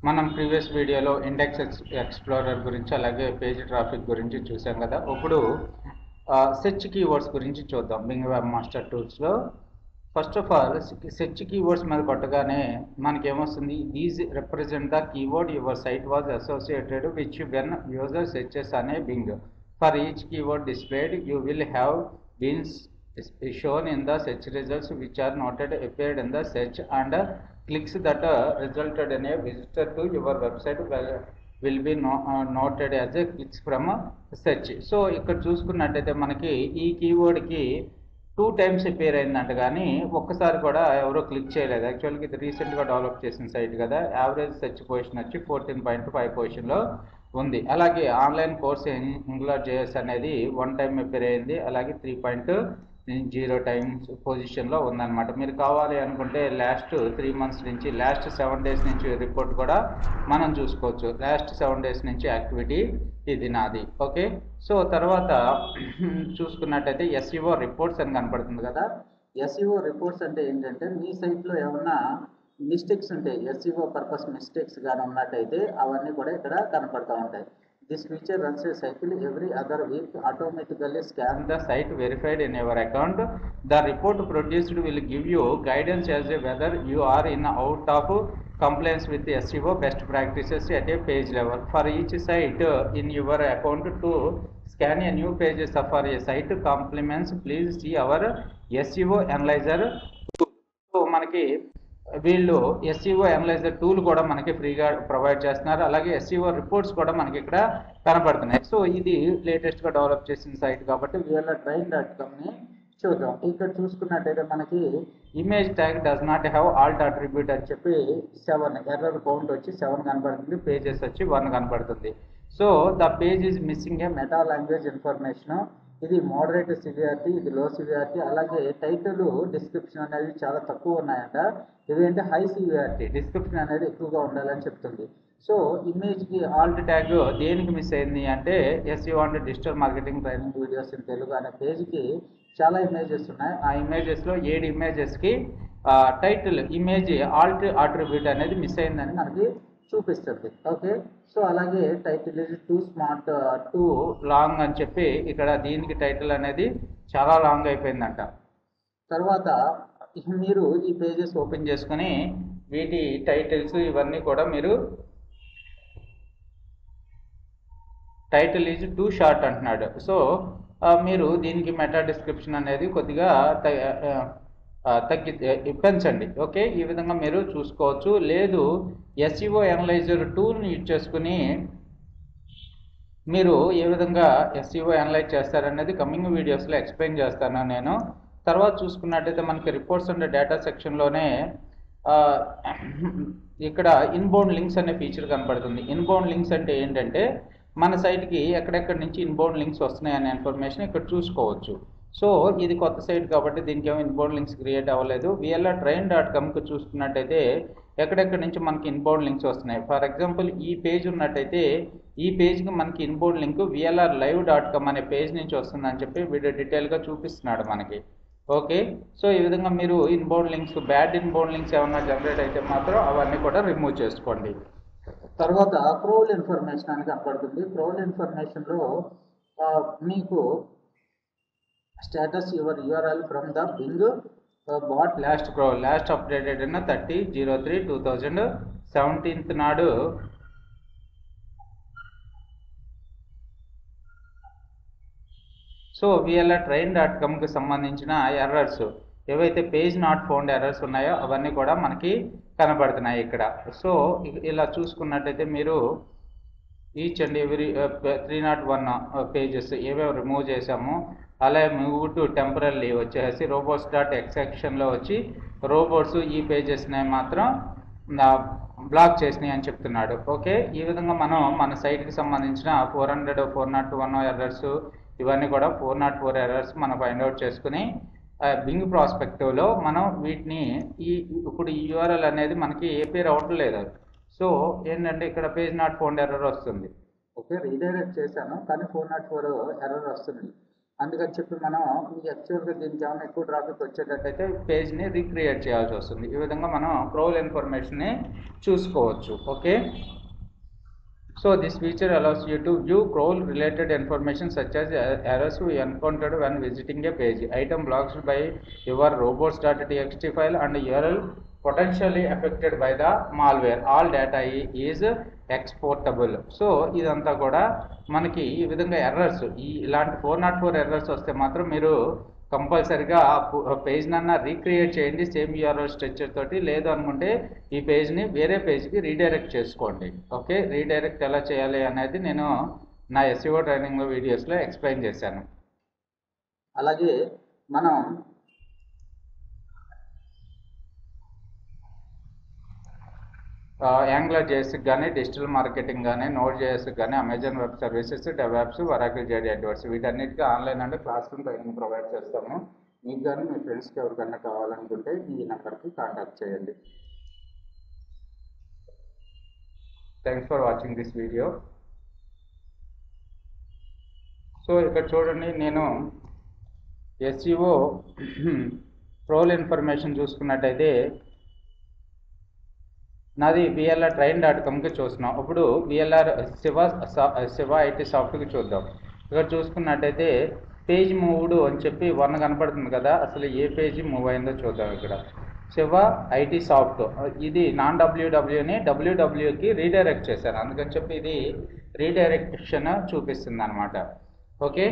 మనం ప్రీవియస్ వీడియోలో index explorer గురించి అలాగే పేజ్ ట్రాఫిక్ గురించి చూసాం కదా. ఇప్పుడు సెర్చ్ కీవర్డ్స్ గురించి చూద్దాం. బింగ్ వెబ్ మాస్టర్ టూల్స్లో first of all search keywords మీద కొట్టగానే మనకేమొస్తుంది, these represent the keyword your site was associated which when user searches అనే Bing. For each keyword displayed you will have been shown in the search results which are noted appeared in the search and clicks that resulted in a visitor to your website will be noted as a clicks from search. So ఇక్కడ చూసుకున్నట్టయితే మనకి ఈ కీవర్డ్కి 2 times appear అయిందంట, కానీ ఒక్కసారి కూడా ఎవరో click చేయలేదు. యాక్చువల్గా ఇది రీసెంట్గా డెవలప్ చేసిన సైట్ కదా. యావరేజ్ సెర్చ్ పొజిషన్ వచ్చి 14.5 పొజిషన్లో ఉంది. అలాగే ఆన్లైన్ కోర్స్ యాంగులర్ JS అనేది 1 time అపేర్ అయింది. అలాగే 3.0 times పొజిషన్లో ఉందన్నమాట. మీరు కావాలి అనుకుంటే లాస్ట్ 3 months నుంచి, లాస్ట్ 7 days నుంచి రిపోర్ట్ కూడా మనం చూసుకోవచ్చు. లాస్ట్ 7 days నుంచి యాక్టివిటీ ఇది నాది. ఓకే, సో తర్వాత చూసుకున్నట్టయితే SEO రిపోర్ట్స్ అని కనపడుతుంది కదా. SEO రిపోర్ట్స్ అంటే ఏంటంటే మీ సైట్లో ఏమన్నా మిస్టేక్స్ ఉంటాయి, SEO పర్పస్ మిస్టేక్స్ కానీ ఉన్నట్టయితే అవన్నీ కూడా ఇక్కడ కనపడుతూ ఉంటాయి. This feature runs a cycle every other week, automatically scan the site verified in your account. The report produced will give you guidance as to whether you are in out of compliance with SEO best practices at a page level. For each site in your account to scan a new page for a site compliments, please see our SEO analyzer. So మనకి వీళ్ళు SEO analyser tool కూడా మనకి ఫ్రీగా provide చేస్తున్నారు. అలాగే SEO reports కూడా మనకి ఇక్కడ కనపడుతున్నాయి. సో ఇది లేటెస్ట్గా డెవలప్ చేసిన సైట్ కాబట్టి VLTrain.comని చూద్దాం. ఇక్కడ చూసుకున్నట్టయితే మనకి image tag does not have Alt attribute అని చెప్పి 7 ఎర్రర్ కౌంట్ వచ్చి 7 కనపడుతుంది, పేజెస్ వచ్చి 1 కనపడుతుంది. So the page is missing A meta language information. ఇది మోడరేట్ సివియారిటీ, ఇది లో సివియారిటీ. అలాగే టైటిల్ డిస్క్రిప్షన్ అనేది చాలా తక్కువ ఉన్నాయంట. ఇదేంటి హై సివియారిటీ, డిస్క్రిప్షన్ అనేది ఎక్కువగా ఉండాలని చెప్తుంది. సో ఇమేజ్కి ఆల్ట్ ట్యాగ్ దేనికి మిస్ అయింది అంటే SEO అంటే digital marketing training videos in Telugu అనే పేజ్కి చాలా ఇమేజెస్ ఉన్నాయి. ఆ ఇమేజెస్లో 7 ఇమేజెస్కి టైటిల్ ఇమేజ్ ఆల్ట్ అట్రిబ్యూట్ అనేది మిస్ అయిందని మనకి చూపిస్తుంది. ఓకే, సో అలాగే title is two smart two long అని చెప్పి ఇక్కడ దీనికి టైటిల్ అనేది చాలా లాంగ్ అయిపోయిందంట. తర్వాత మీరు ఈ పేజెస్ ఓపెన్ చేసుకుని వీటి టైటిల్స్ ఇవన్నీ కూడా మీరు టైటిల్ ఈజ్ టూ షార్ట్ అంటున్నాడు. సో మీరు దీనికి మెటా డిస్క్రిప్షన్ అనేది కొద్దిగా పెంచండి. ఓకే, ఈ విధంగా మీరు చూసుకోవచ్చు. లేదు SEO అనలైజర్ టూల్ని యూజ్ చేసుకుని మీరు ఏ విధంగా SEO అనలైజ్ చేస్తారనేది కమింగ్ వీడియోస్లో ఎక్స్ప్లెయిన్ చేస్తాను నేను. తర్వాత చూసుకున్నట్టయితే మనకి రిపోర్ట్స్ అండ్ డేటా సెక్షన్లోనే ఇక్కడ ఇన్బౌండ్ లింక్స్ అనే ఫీచర్ కనపడుతుంది. ఇన్బౌండ్ లింక్స్ అంటే ఏంటంటే మన సైట్కి ఎక్కడెక్కడి నుంచి ఇన్బౌండ్ లింక్స్ వస్తున్నాయి అనే ఇన్ఫర్మేషన్ ఇక్కడ చూసుకోవచ్చు. సో ఇది కొత్త సైట్ కాబట్టి దీనికి ఏమో ఇన్బౌండ్ లింక్స్ క్రియేట్ అవ్వలేదు. VLTrain.comకి చూసుకున్నట్టయితే ఎక్కడెక్కడి నుంచి మనకి ఇన్బౌండ్ లింక్స్ వస్తున్నాయి. ఫర్ ఎగ్జాంపుల్ ఈ పేజ్ ఉన్నట్టయితే ఈ పేజ్కి మనకి ఇన్బౌండ్ లింక్ VLRlive.com అనే పేజ్ నుంచి వస్తుందని చెప్పి వీడియో డీటెయిల్గా చూపిస్తున్నాడు మనకి. ఓకే, సో ఈ విధంగా మీరు inbound links, bad inbound links ఏమన్నా జనరేట్ అయితే మాత్రం అవన్నీ కూడా రిమూవ్ చేసుకోండి. తర్వాత క్రోల్ ఇన్ఫర్మేషన్ అని కనపడుతుంది. క్రోల్ ఇన్ఫర్మేషన్లో మీకు status your URL from the Bing bot last crawl last updated అయిన 30/03/2017 నాడు సో VLTrain.comకి సంబంధించిన ఎర్రర్స్ ఏవైతే పేజ్ నాట్ ఫౌండ్ ఎర్రర్స్ ఉన్నాయో అవన్నీ కూడా మనకి కనబడుతున్నాయి ఇక్కడ. సో ఇలా చూసుకున్నట్టయితే మీరు ఈచ్ అండ్ ఎవ్రీ 301 పేజెస్ ఏవేవి రిమూవ్ చేసామో అలాగే మూవ్ టు టెంపరరీ వచ్చేసి robots.xceptionలో వచ్చి రోబోట్స్ ఈ పేజెస్ని మాత్రం బ్లాక్ చేసినాయి అని చెప్తున్నాడు. ఓకే, ఈ విధంగా మనం మన సైట్కి సంబంధించిన 400, 401 ఎర్రర్స్ ఇవన్నీ కూడా 404 ఎర్రర్స్ మనం ఫైండ్అవుట్ చేసుకుని బింగ్ ప్రాస్పెక్టివ్లో మనం వీటిని ఇప్పుడు ఈ URL అనేది మనకి ఏపీ అవ్వట్లేదు. సో ఏంటంటే ఇక్కడ పేజ్ నాట్ ఫౌండ్ ఎర్రర్ వస్తుంది. ఓకే, రీడైరెక్ట్ చేశాను కానీ 404 ఎర్రర్ వస్తుంది. అందుకని చెప్పి మనం ఈ యాక్చువల్గా దీనికి ఏమైనా ఎక్కువ ట్రాఫిక్ వచ్చేటట్టయితే పేజ్ని రీక్రియేట్ చేయాల్సి వస్తుంది. ఈ విధంగా మనం క్రోల్ ఇన్ఫర్మేషన్ని చూసుకోవచ్చు. Okay, so this feature allows you to view crawl related information such as errors we encountered when visiting a page, item blocked by your robots.txt file, and URL potentially affected by the malware. All data is exportable. So ఇదంతా కూడా మనకి ఈ విధంగా errors, ఇలాంటి 404 errors వస్తే మాత్రం మీరు కంపల్సరిగా ఆ పేజ్ని అన్న రీక్రియేట్ చేయండి సేమ్ యూఆర్ఎల్ స్ట్రక్చర్ తోటి. లేదు అనుకుంటే ఈ పేజ్ని వేరే పేజ్కి రీడైరెక్ట్ చేసుకోండి. ఓకే, రీడైరెక్ట్ ఎలా చేయాలి అనేది నేను నా ఎస్ఈఓ ట్రైనింగ్ వీడియోస్లో ఎక్స్ప్లెయిన్ చేశాను. అలాగే మనం యాంగులర్ జేఎస్కి కానీ, డిజిటల్ మార్కెటింగ్ కానీ, నోడ్ జేఎస్కి కానీ, Amazon web services, dev apps, Oracle JD Edwards వీటన్నిటికీ ఆన్లైన్ అంటే క్లాస్ రూమ్ ట్రైనింగ్ ప్రొవైడ్ చేస్తాము. మీకు కానీ మీ ఫ్రెండ్స్కి ఎవరికైనా కావాలనుకుంటే ఈ నెంబర్కి కాంటాక్ట్ చేయండి. Thanks for watching this video. So ఇక్కడ చూడండి, నేను ఎస్ఈఓ రోల్ ఇన్ఫర్మేషన్ చూసుకున్నట్టయితే నాది BLRtrain.comకి చూస్తున్నాం. ఇప్పుడు BLR శివ ఐటీ సాఫ్ట్కి చూద్దాం. ఇక్కడ చూసుకున్నట్టయితే పేజ్ మూవ్డ్ అని చెప్పి 1 కనపడుతుంది కదా, అసలు ఏ పేజీ మూవ్ అయిందో చూద్దాం. ఇక్కడ శివ ఐటీ సాఫ్ట్, ఇది నాన్ WWని WWకి రీడైరెక్ట్ చేశాను, అందుకని చెప్పి ఇది రీడైరెక్షన్ చూపిస్తుంది అనమాట. ఓకే,